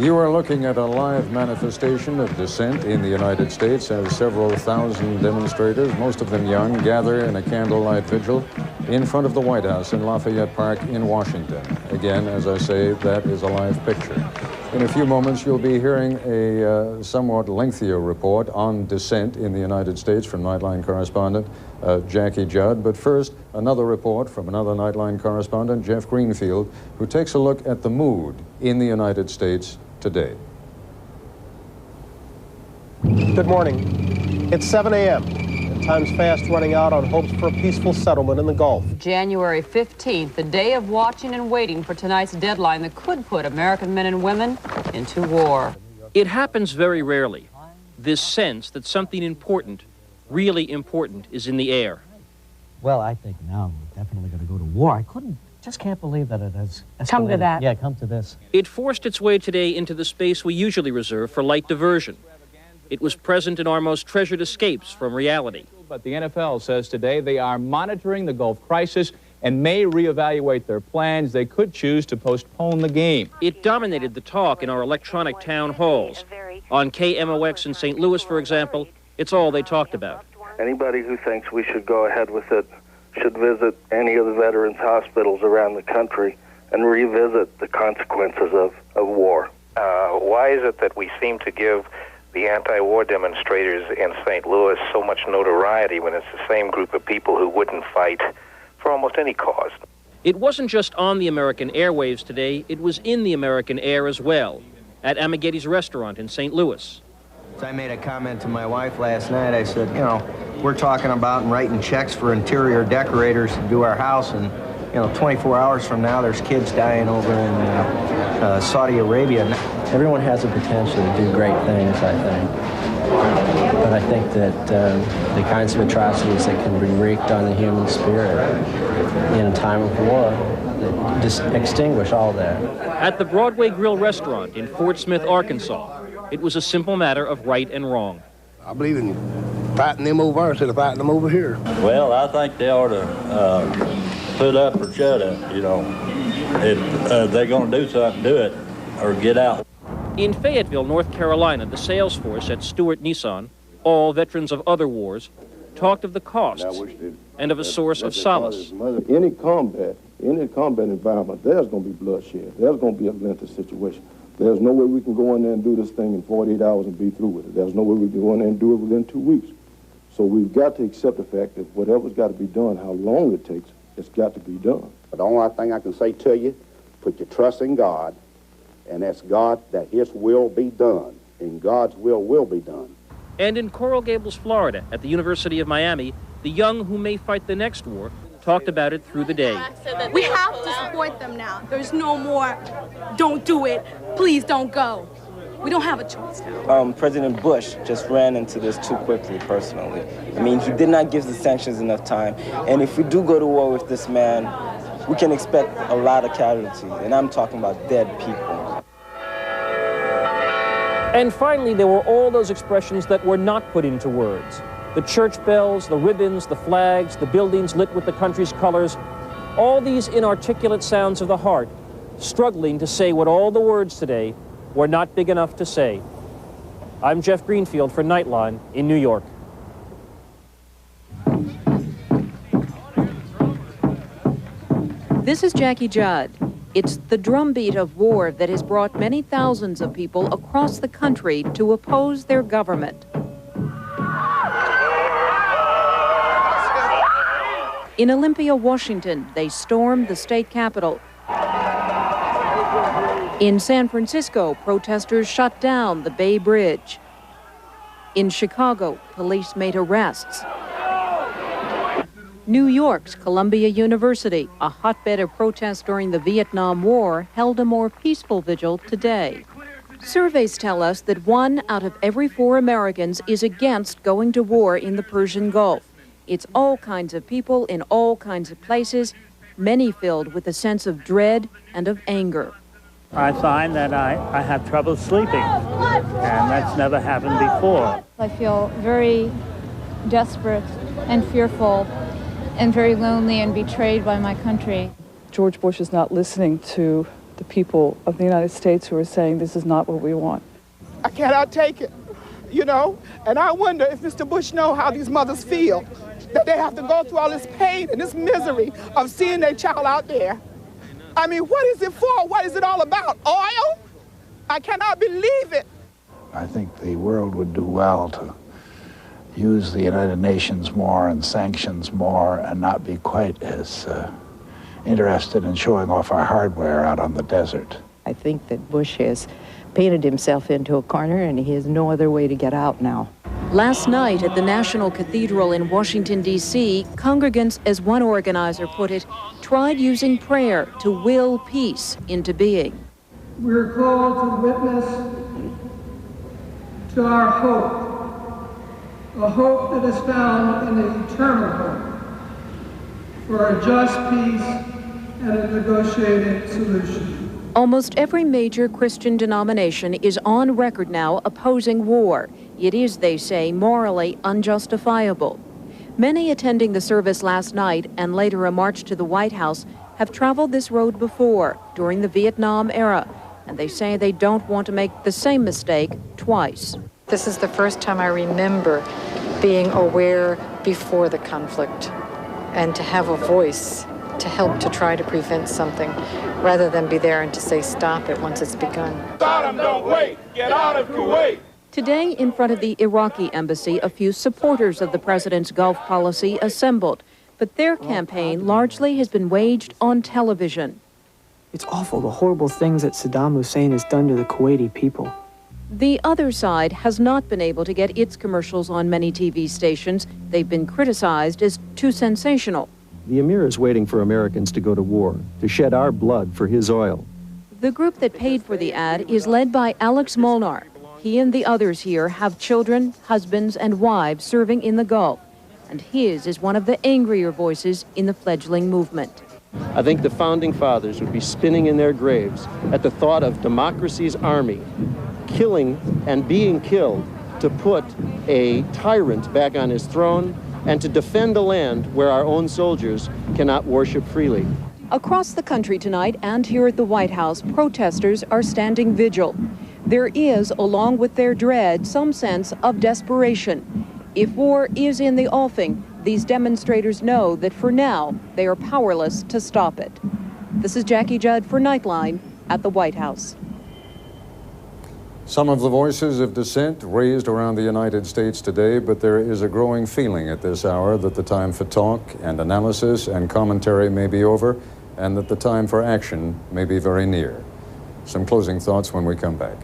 You are looking at a live manifestation of dissent in the United States as several thousand demonstrators, most of them young, gather in a candlelight vigil in front of the White House in Lafayette Park in Washington. Again, as I say, that is a live picture. In a few moments, you'll be hearing a somewhat lengthier report on dissent in the United States from Nightline correspondent Jackie Judd. But first, another report from another Nightline correspondent, Jeff Greenfield, who takes a look at the mood in the United States today. Good morning. It's 7 a.m. and time's fast running out on hopes for a peaceful settlement in the Gulf. January 15th, the day of watching and waiting for tonight's deadline that could put American men and women into war. It happens very rarely, this sense that something important, really important, is in the air. Well, I think now we're definitely going to go to war. Just can't believe that it has escalated. Come to that. Yeah, come to this. It forced its way today into the space we usually reserve for light diversion. It was present in our most treasured escapes from reality. But the NFL says today they are monitoring the Gulf crisis and may reevaluate their plans. They could choose to postpone the game. It dominated the talk in our electronic town halls. On KMOX in St. Louis, for example, it's all they talked about. Anybody who thinks we should go ahead with it should visit any of the veterans' hospitals around the country and revisit the consequences of war. Why is it that we seem to give the anti-war demonstrators in St. Louis so much notoriety when it's the same group of people who wouldn't fight for almost any cause? It wasn't just on the American airwaves today, it was in the American air as well, at Amighetti's restaurant in St. Louis. I made a comment to my wife last night. I said, you know, we're talking about and writing checks for interior decorators to do our house, and, you know, 24 hours from now, there's kids dying over in Saudi Arabia. Everyone has the potential to do great things, I think. But I think that the kinds of atrocities that can be wreaked on the human spirit in a time of war, just extinguish all that. At the Broadway Grill restaurant in Fort Smith, Arkansas, it was a simple matter of right and wrong. I believe in fighting them over there instead of fighting them over here. Well, I think they ought to put up or shut up, you know. If they're going to do something, do it, or get out. In Fayetteville, North Carolina, the sales force at Stewart Nissan, all veterans of other wars, talked of the costs and of a source of solace. Any combat environment, there's going to be bloodshed. There's going to be a lengthy situation. There's no way we can go in there and do this thing in 48 hours and be through with it. There's no way we can go in there and do it within 2 weeks. So we've got to accept the fact that whatever's got to be done, how long it takes, it's got to be done. But the only thing I can say to you, put your trust in God, and ask God that His will be done, and God's will be done. And in Coral Gables, Florida, at the University of Miami, the young who may fight the next war talked about it through the day. We have to support them now. There's no more, don't do it, please don't go. We don't have a choice now. President Bush just ran into this too quickly, personally. I mean, he did not give the sanctions enough time. And if we do go to war with this man, we can expect a lot of casualties. And I'm talking about dead people. And finally, there were all those expressions that were not put into words. The church bells, the ribbons, the flags, the buildings lit with the country's colors, all these inarticulate sounds of the heart, struggling to say what all the words today were not big enough to say. I'm Jeff Greenfield for Nightline in New York. This is Jackie Judd. It's the drumbeat of war that has brought many thousands of people across the country to oppose their government. In Olympia, Washington, they stormed the state capitol. In San Francisco, protesters shut down the Bay Bridge. In Chicago, police made arrests. New York's Columbia University, a hotbed of protest during the Vietnam War, held a more peaceful vigil today. Surveys tell us that 1 out of every 4 Americans is against going to war in the Persian Gulf. It's all kinds of people in all kinds of places, many filled with a sense of dread and of anger. I find that I have trouble sleeping, and that's never happened before. I feel very desperate and fearful and very lonely and betrayed by my country. George Bush is not listening to the people of the United States who are saying this is not what we want. I cannot take it, you know, and I wonder if Mr. Bush knows how these mothers feel, that they have to go through all this pain and this misery of seeing their child out there. I mean, what is it for? What is it all about? Oil? I cannot believe it. I think the world would do well to use the United Nations more and sanctions more and not be quite as interested in showing off our hardware out on the desert. I think that Bush has painted himself into a corner and he has no other way to get out now. Last night at the National Cathedral in Washington, D.C., congregants, as one organizer put it, tried using prayer to will peace into being. We're called to witness to our hope, a hope that is found in the eternal hope for a just peace and a negotiated solution. Almost every major Christian denomination is on record now opposing war. It is, they say, morally unjustifiable. Many attending the service last night and later a march to the White House have traveled this road before, during the Vietnam era, and they say they don't want to make the same mistake twice. This is the first time I remember being aware before the conflict and to have a voice to help to try to prevent something rather than be there and to say stop it once it's begun. Saddam, don't wait! Get out of Kuwait! Today, in front of the Iraqi embassy, a few supporters of the president's Gulf policy assembled, but their campaign largely has been waged on television. It's awful, the horrible things that Saddam Hussein has done to the Kuwaiti people. The other side has not been able to get its commercials on many TV stations. They've been criticized as too sensational. The Emir is waiting for Americans to go to war, to shed our blood for his oil. The group that paid for the ad is led by Alex Molnar. He and the others here have children, husbands, and wives serving in the Gulf, and his is one of the angrier voices in the fledgling movement. I think the founding fathers would be spinning in their graves at the thought of democracy's army killing and being killed to put a tyrant back on his throne and to defend a land where our own soldiers cannot worship freely. Across the country tonight and here at the White House, protesters are standing vigil. There is, along with their dread, some sense of desperation. If war is in the offing, these demonstrators know that for now, they are powerless to stop it. This is Jackie Judd for Nightline at the White House. Some of the voices of dissent raised around the United States today, but there is a growing feeling at this hour that the time for talk and analysis and commentary may be over, and that the time for action may be very near. Some closing thoughts when we come back.